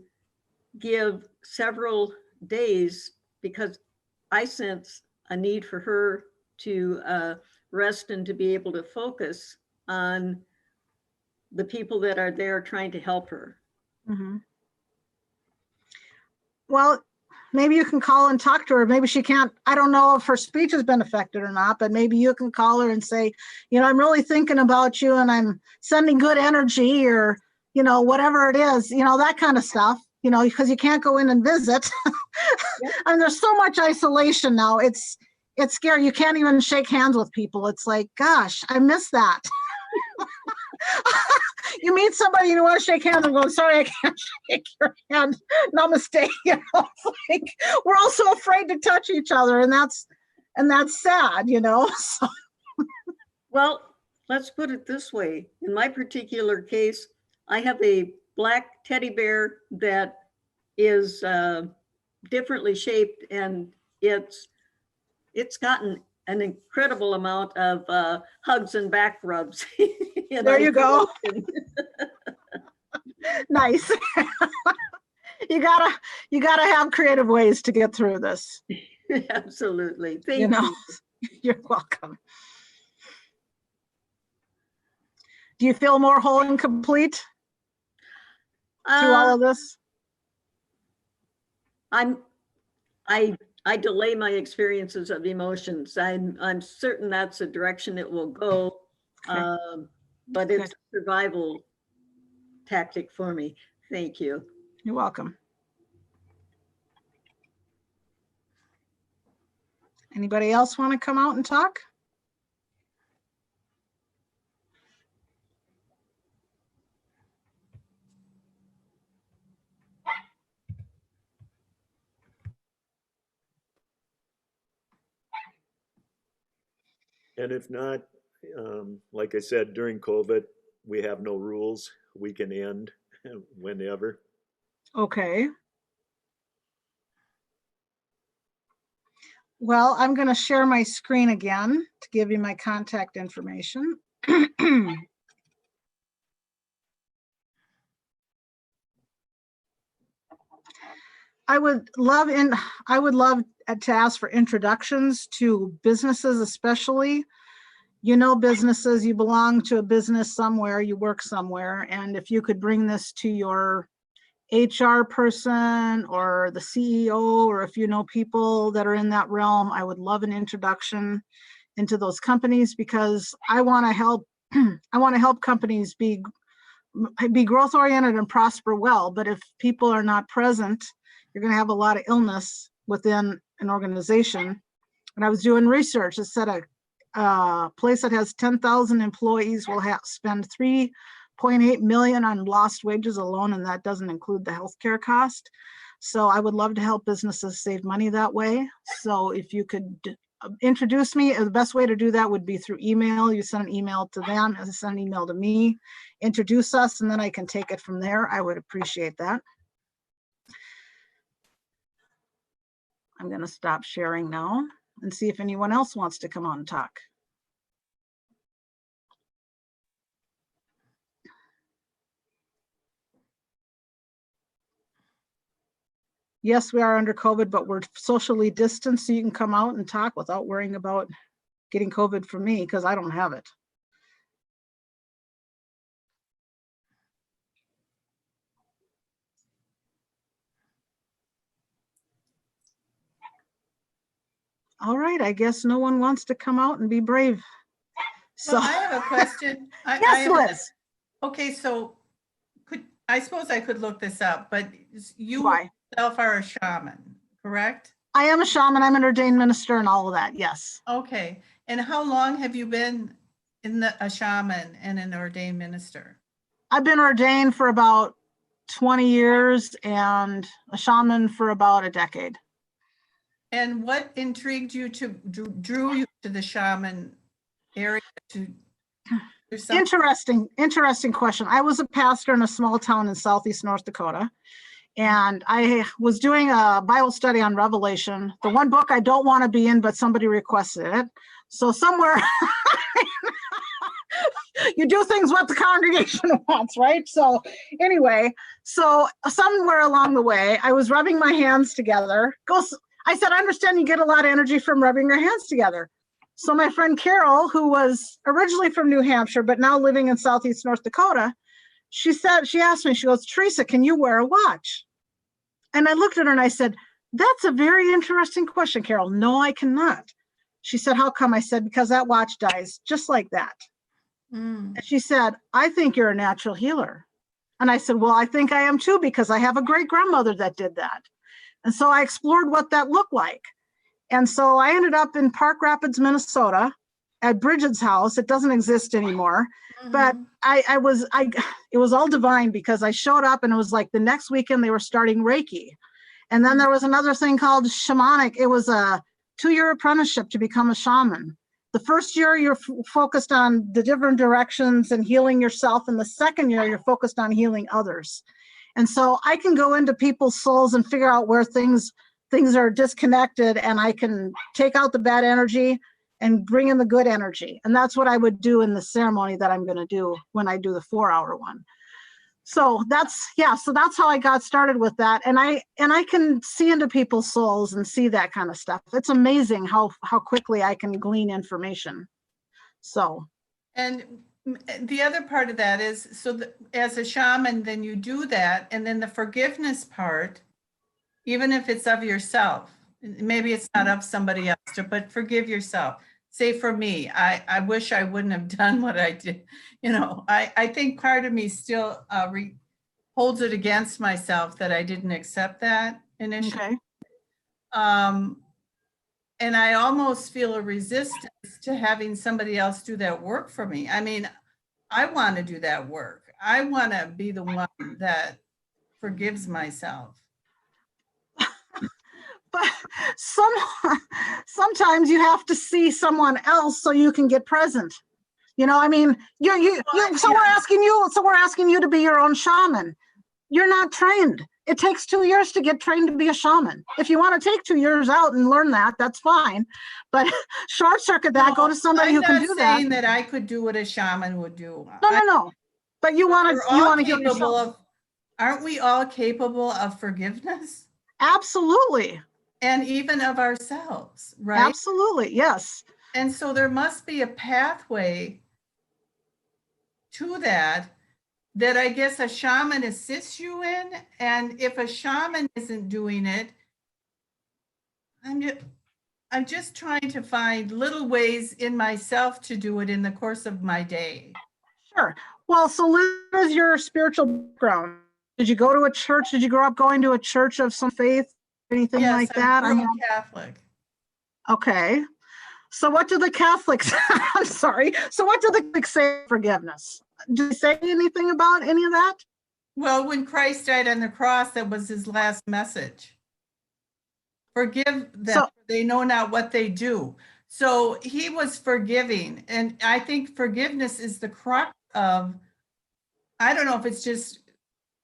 give several days because I sense a need for her to rest and to be able to focus on the people that are there trying to help her. Mm-hmm. Well, maybe you can call and talk to her. Maybe she can't. I don't know if her speech has been affected or not, but maybe you can call her and say, I'm really thinking about you and I'm sending good energy or, whatever it is, that kind of stuff, because you can't go in and visit. Yep. And there's so much isolation now. It's It's scary. You can't even shake hands with people. It's like, gosh, I miss that. You meet somebody and you want to shake hands and go, sorry, I can't shake your hand. Namaste. You know, it's like we're all so afraid to touch each other, and that's sad, you know. So. Well, let's put it this way. In my particular case, I have a black teddy bear that is differently shaped, and it's gotten an incredible amount of hugs and back rubs. There you go. Nice. You gotta have creative ways to get through this. Absolutely. Thank you. You're welcome. Do you feel more whole and complete through all of this? I delay my experiences of emotions. I'm certain that's the direction it will go, Okay. but it's a survival tactic for me. Thank you. You're welcome. Anybody else want to come out and talk? And if not, like I said, during COVID, we have no rules. We can end whenever. Okay. Well, I'm going to share my screen again to give you my contact information. I would love to ask for introductions to businesses, especially. You know, businesses, you belong to a business somewhere, you work somewhere, and if you could bring this to your HR person or the CEO, or if you know people that are in that realm, I would love an introduction into those companies, because I want to help. I want to help companies be growth oriented and prosper well. But if people are not present, you're going to have a lot of illness within an organization. And I was doing research. It said a place that has 10,000 employees will spend $3.8 million on lost wages alone, and that doesn't include the healthcare cost. So I would love to help businesses save money that way. So if you could introduce me, the best way to do that would be through email. You send an email to them, and send an email to me, introduce us, and then I can take it from there. I would appreciate that. I'm going to stop sharing now and see if anyone else wants to come on and talk. Yes, we are under COVID, but we're socially distanced, so you can come out and talk without worrying about getting COVID from me, because I don't have it. All right, I guess no one wants to come out and be brave. So Well, I have a question. yes, Liz. Okay, so I suppose I could look this up, but you Why? yourself are a shaman, correct? I am a shaman. I'm an ordained minister and all of that. Yes. Okay, and how long have you been a shaman and an ordained minister? I've been ordained for about 20 years and a shaman for about a decade. And what intrigued you drew you to the shaman area to do something? Interesting question. I was a pastor in a small town in southeast North Dakota, and I was doing a Bible study on Revelation, the one book I don't want to be in, but somebody requested it. So somewhere you do things what the congregation wants, right? So anyway, so somewhere along the way, I was rubbing my hands together. I said, I understand you get a lot of energy from rubbing your hands together. So my friend Carol, who was originally from New Hampshire, but now living in southeast North Dakota, she asked me, she goes, Teresa, can you wear a watch? And I looked at her and I said, that's a very interesting question, Carol. No, I cannot. She said, how come? I said, because that watch dies just like that. And she said, I think you're a natural healer. And I said, well, I think I am too, because I have a great grandmother that did that. And so I explored what that looked like. And so I ended up in Park Rapids, Minnesota at Bridget's house. It doesn't exist anymore, but it was all divine because I showed up and it was like the next weekend they were starting Reiki. And then there was another thing called shamanic. It was a 2-year apprenticeship to become a shaman. The first year you're focused on the different directions and healing yourself. And the second year you're focused on healing others. And so I can go into people's souls and figure out where things are disconnected, and I can take out the bad energy and bring in the good energy. And that's what I would do in the ceremony that I'm going to do when I do the 4-hour one. So that's how I got started with that. And I can see into people's souls and see that kind of stuff. It's amazing how quickly I can glean information. So. And the other part of that is, as a shaman, then you do that. And then the forgiveness part, even if it's of yourself, maybe it's not of somebody else, but forgive yourself. Say for me, I wish I wouldn't have done what I did. I think part of me still holds it against myself that I didn't accept that initially. Okay. And I almost feel a resistance to having somebody else do that work for me. I mean, I want to do that work. I want to be the one that forgives myself. But sometimes you have to see someone else so you can get present. I mean, so we're asking you to be your own shaman. You're not trained. It takes 2 years to get trained to be a shaman. If you want to take 2 years out and learn that, that's fine. But short circuit that, go to somebody who can do that. I'm not saying that I could do what a shaman would do. No. But you want to heal yourself. Aren't we all capable of forgiveness? Absolutely. And even of ourselves, right? Absolutely, yes. And so there must be a pathway to that I guess a shaman assists you in. And if a shaman isn't doing it, I'm just trying to find little ways in myself to do it in the course of my day. Sure. Well, so what is your spiritual background? Did you go to a church? Did you grow up going to a church of some faith? Anything like that? I'm Catholic. Okay. So what do the Catholics, I'm sorry. So what do the Catholics say forgiveness? Do they say anything about any of that? Well, when Christ died on the cross, that was his last message. Forgive them, they know not what they do. So he was forgiving. And I think forgiveness is the crux of, I don't know if it's just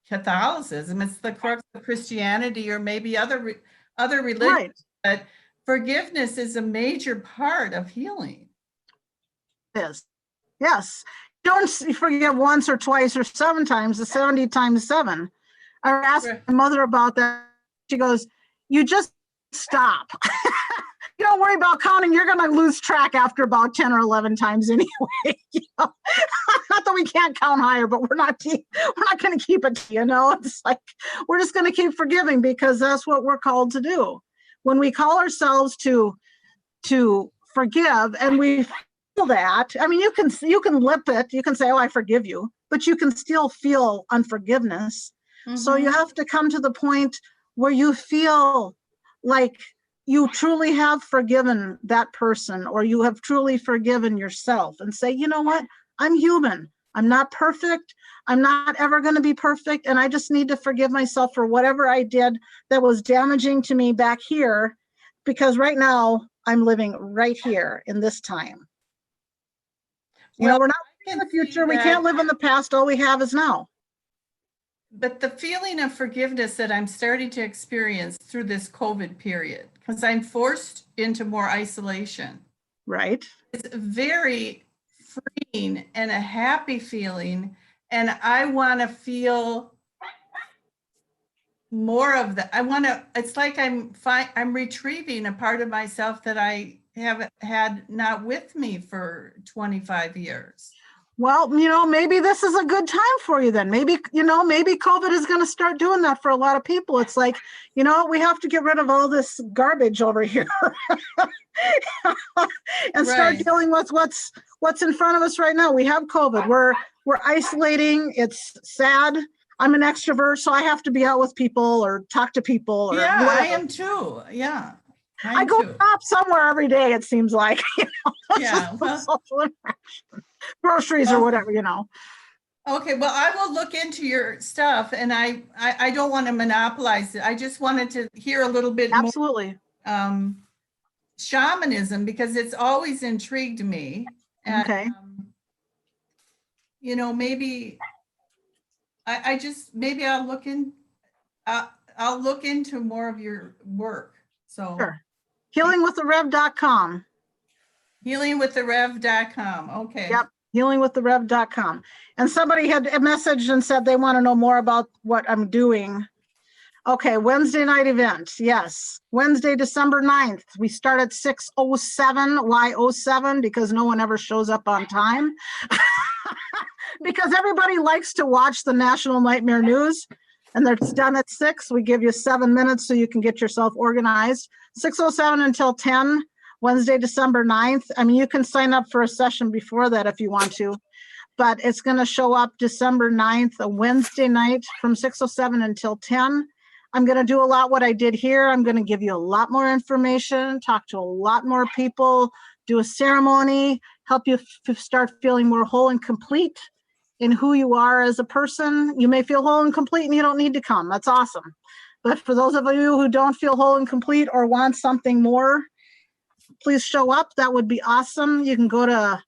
Catholicism, it's the crux of Christianity or maybe other religions, right. But forgiveness is a major part of healing. Yes. You don't forgive once or twice or 7 times, the 70 times 7. I asked my mother about that. She goes, you just stop. You don't worry about counting. You're going to lose track after about 10 or 11 times anyway. Not that we can't count higher, but we're not going to keep it. It's like we're just going to keep forgiving because that's what we're called to do. When we call ourselves to forgive, and we feel that, I mean, you can lip it. You can say, "Oh, I forgive you," but you can still feel unforgiveness. Mm-hmm. So you have to come to the point where you feel like you truly have forgiven that person, or you have truly forgiven yourself, and say, you know what? I'm human. I'm not perfect. I'm not ever going to be perfect. And I just need to forgive myself for whatever I did that was damaging to me back here, because right now I'm living right here in this time. We're not in the future. We can't live in the past. All we have is now. But the feeling of forgiveness that I'm starting to experience through this COVID period, because I'm forced into more isolation. Right. It's very freeing and a happy feeling. And I want to feel more of that. It's like I'm retrieving a part of myself that I have had not with me for 25 years. Well, maybe this is a good time for you then. Maybe COVID is going to start doing that for a lot of people. It's like, we have to get rid of all this garbage over here and start dealing with what's in front of us right now. We have COVID. We're isolating. It's sad. I'm an extrovert, so I have to be out with people or talk to people. Or yeah, whatever. I am too. Yeah. I Mine go too. shop somewhere every day, it seems like. Yeah, well, Social interaction. Groceries or Well, whatever, you know. okay, well, I will look into your stuff and I don't want to monopolize it. I just wanted to hear a little bit more Absolutely. shamanism because it's always intrigued me. And, Okay. you know, maybe I just, maybe I'll look into more of your work. So Sure. Healingwiththerev.com. healingwiththerev.com. Okay. Yep. Healingwiththerev.com. And somebody had messaged and said they want to know more about what I'm doing. Okay, Wednesday night event. Yes. Wednesday, December 9th. We start at 6:07. Why 07? Because no one ever shows up on time. Because everybody likes to watch the National Nightmare News, and it's done at 6. We give you 7 minutes so you can get yourself organized. 6:07 until 10, Wednesday, December 9th. I mean, you can sign up for a session before that if you want to, but it's going to show up December 9th, a Wednesday night from 6:07 until 10. I'm going to do a lot what I did here. I'm going to give you a lot more information, talk to a lot more people, do a ceremony, help you start feeling more whole and complete in who you are as a person. You may feel whole and complete and you don't need to come. That's awesome. But for those of you who don't feel whole and complete or want something more, please show up. That would be awesome. You can go to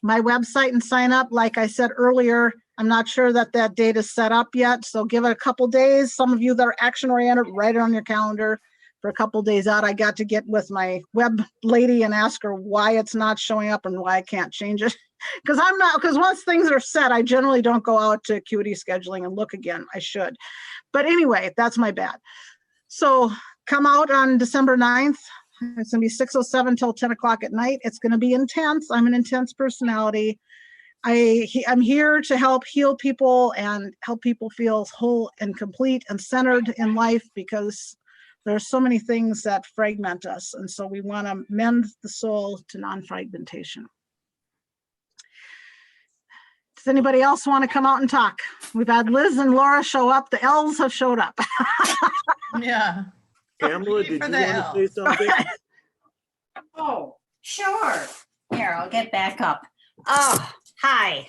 my website and sign up. Like I said earlier, I'm not sure that date is set up yet, so give it a couple days. Some of you that are action oriented, write it on your calendar for a couple days out. I got to get with my web lady and ask her why it's not showing up and why I can't change it. Because once things are set, I generally don't go out to Acuity scheduling and look again. I should. But anyway, that's my bad. So come out on December 9th. It's going to be 6:07 till 10 o'clock at night. It's going to be intense. I'm an intense personality. I'm here to help heal people and help people feel whole and complete and centered in life, because there's so many things that fragment us. And so we want to mend the soul to non-fragmentation. Does anybody else want to come out and talk? We've had Liz and Laura show up. The elves have showed up. Yeah. Pamela, did you For want the to say elves. something? Oh, sure. Here, I'll get back up. Oh, hi.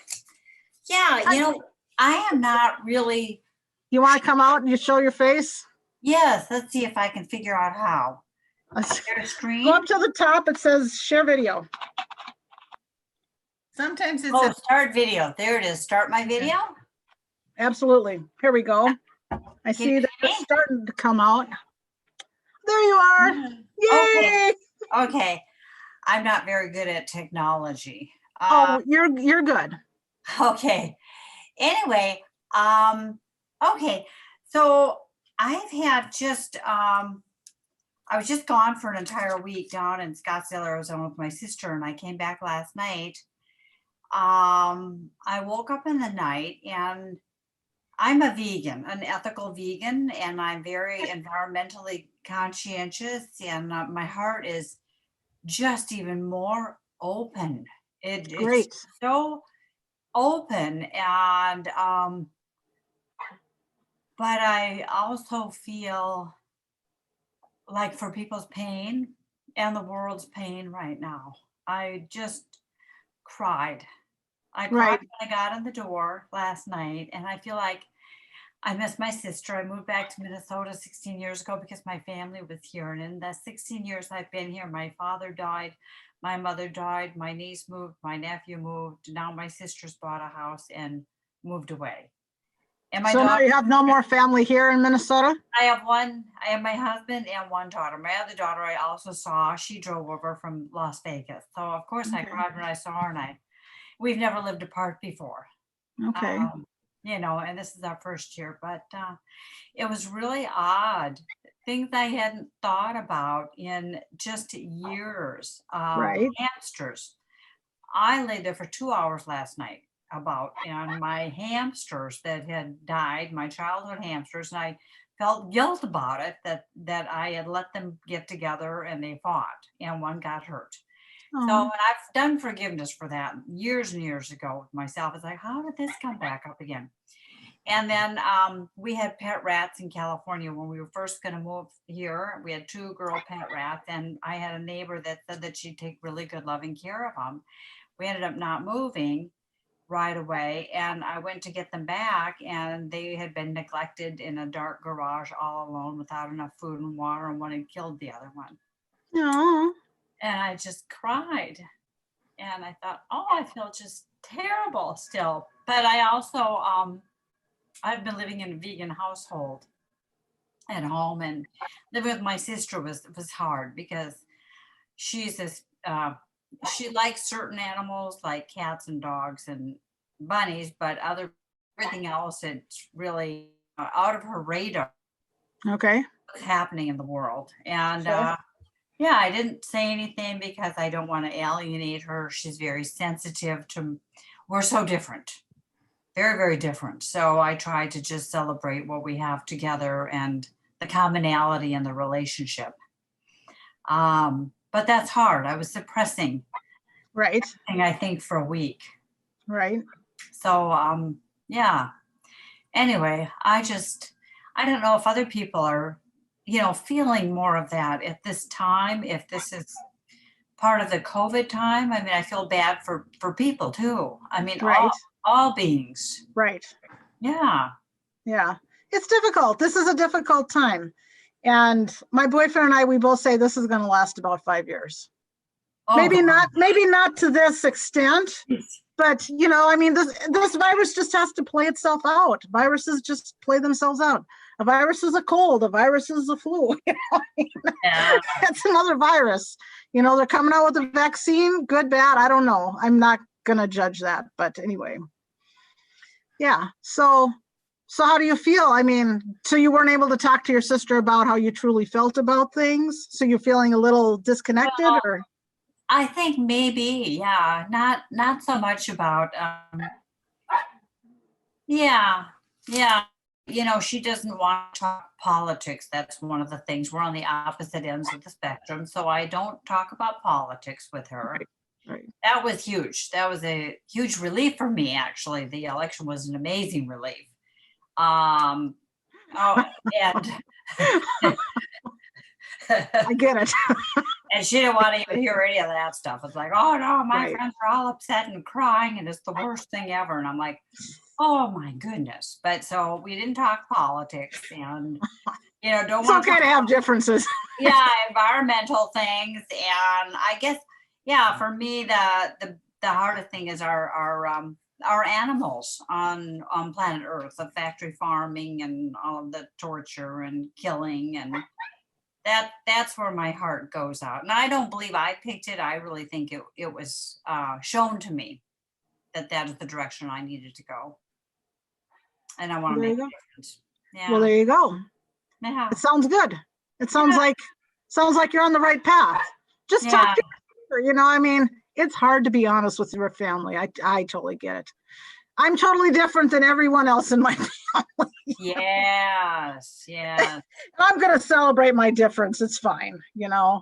Yeah, you know, I am not really, You want to come out and you show your face? yes, let's see if I can figure out how. Let's Share screen? go up to the top. It says share video. Sometimes it's Oh, a, start video. There it is. Start my video? Absolutely. Here we go. I see you that see it's me? starting to come out. There you are. Yay! Okay. I'm not very good at technology. Oh, you're good. Okay. Anyway, okay. So I've had I was just gone for an entire week down in Scottsdale, Arizona with my sister, and I came back last night. I woke up in the night, and I'm a vegan, an ethical vegan, and I'm very environmentally conscientious, and my heart is just even more open. It's Great. so open, and but I also feel like for people's pain and the world's pain right now, I just cried. I cried Right. when I got in the door last night, and I feel like I miss my sister. I moved back to Minnesota 16 years ago because my family was here. And in the 16 years I've been here, my father died, my mother died, my niece moved, my nephew moved. Now my sister's bought a house and moved away. And my So now daughter, you have no more family here in Minnesota? I have my husband and one daughter. My other daughter I also saw, she drove over from Las Vegas. So of course I Okay. cried when I saw her, and we've never lived apart before. Okay. You know, and this is our first year, but it was really odd. Things I hadn't thought about in just years. Right. Hamsters. I lay there for 2 hours last night and my hamsters that had died, my childhood hamsters, and I felt guilt about it that I had let them get together and they fought and one got hurt. So, Oh, and I've done forgiveness for that years and years ago with myself. It's like, how did this come back up again? And then we had pet rats in California when we were first going to move here. We had 2 girl pet rats, and I had a neighbor that said that she'd take really good loving care of them. We ended up not moving right away, and I went to get them back, and they had been neglected in a dark garage all alone without enough food and water, and one had killed the other one. No. And I just cried. And I thought, oh, I feel just terrible still. But I also, I've been living in a vegan household at home, and living with my sister was hard because she's this, she likes certain animals like cats and dogs and bunnies, but everything else, it's really out of her radar Okay. what's happening in the world. And Sure. yeah, I didn't say anything because I don't want to alienate her. She's very sensitive to, we're so different, very, very different. So I try to just celebrate what we have together and the commonality in the relationship. But that's hard. I was suppressing, Right. I think, for a week. Right. So yeah. Anyway, I don't know if other people are, feeling more of that at this time, if this is part of the COVID time. I mean, I feel bad for people too. I mean, Right. all beings. Right. Yeah. Yeah. It's difficult. This is a difficult time. And my boyfriend and I, we both say this is going to last about 5 years. Oh, Maybe God. not to this extent, but I mean, this virus just has to play itself out. Viruses just play themselves out. A virus is a cold, a virus is a flu. Yeah. It's another virus. They're coming out with a vaccine, good, bad, I don't know. I'm not gonna judge that, but anyway. Yeah. So how do you feel? I mean, so you weren't able to talk to your sister about how you truly felt about things? So you're feeling a little disconnected, Well, or? I think maybe, yeah, not so much about, yeah. She doesn't want to talk politics. That's one of the things. We're on the opposite ends of the spectrum. So I don't talk about politics with her. Right. That was huge. That was a huge relief for me, actually. The election was an amazing relief. And I get it. and she didn't want to even hear any of that stuff. It's like, oh no, my Right. friends are all upset and crying, and it's the worst thing ever. And I'm like, oh my goodness. But so we didn't talk politics, and don't It's want okay to have differences. environmental things. And I guess, yeah, for me, the hardest thing is our animals on planet Earth, the factory farming and all of the torture and killing, and that's where my heart goes out. And I don't believe I picked it. I really think it was shown to me that is the direction I needed to go. And I want to There you make a go. difference. Yeah. Well, there you go. Yeah. It sounds good. It sounds like you're on the right path. Just Yeah. talk to her. I mean, it's hard to be honest with your family. I totally get it. I'm totally different than everyone else in my family. Yes. And I'm going to celebrate my difference. It's fine. Yeah.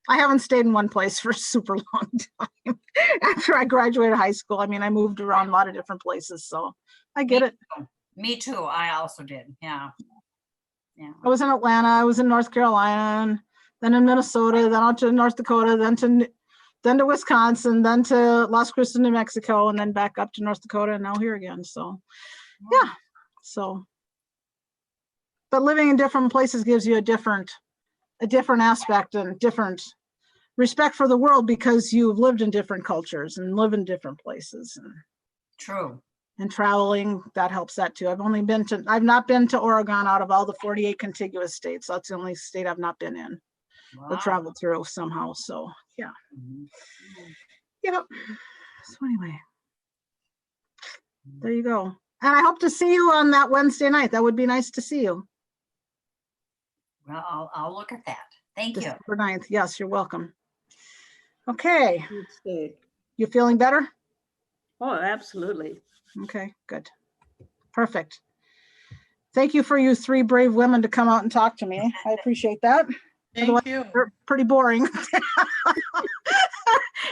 I haven't stayed in one place for a super long time. After I graduated high school, I mean, I moved around a lot of different places, so I get it. Me too. I also did. Yeah. I was in Atlanta, I was in North Carolina, and then in Minnesota, then out to North Dakota, then to Wisconsin, then to Las Cruces, New Mexico, and then back up to North Dakota, and now here again. So, yeah. So, but living in different places gives you a different aspect and different respect for the world, because you've lived in different cultures and live in different places. True. And traveling, that helps that too. I've not been to Oregon out of all the 48 contiguous states. That's the only state I've not been in. Wow. Or traveled through somehow. So yeah. Mhm. Yep. So anyway, there you go. And I hope to see you on that Wednesday night. That would be nice to see you. Well, I'll look at that. Thank you. December 9th. Yes, you're welcome. Okay. Good state. You feeling better? Oh, absolutely. Okay, good. Perfect. Thank you for you 3 brave women to come out and talk to me. I appreciate that. Thank you. They're pretty boring.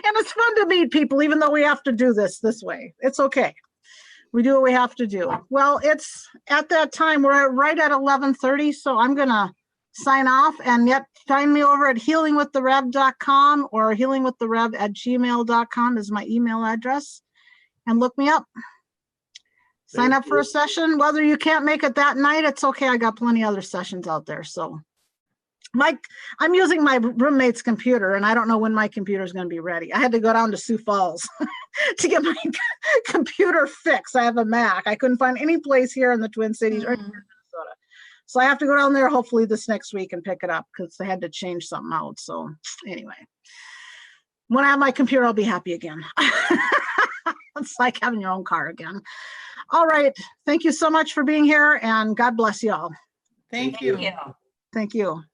And it's fun to meet people, even though we have to do this way. It's okay. we do what we have to do. Well, it's at that time, we're right at 11:30, so I'm gonna sign off, and yet find me over at healingwiththerev.com or healingwiththerev@gmail.com is my email address, and look me up. Sign up for a session. Whether you can't make it that night, it's okay. I got plenty other sessions out there. So I'm using my roommate's computer, and I don't know when my computer is going to be ready. I had to go down to Sioux Falls to get my computer fixed. I have a Mac. I couldn't find any place here in the Twin Cities or in Minnesota. So I have to go down there hopefully this next week and pick it up because they had to change something out. So anyway, when I have my computer, I'll be happy again. It's like having your own car again. All right. Thank you so much for being here, and God bless you all. Thank you. Thank you. Thank you.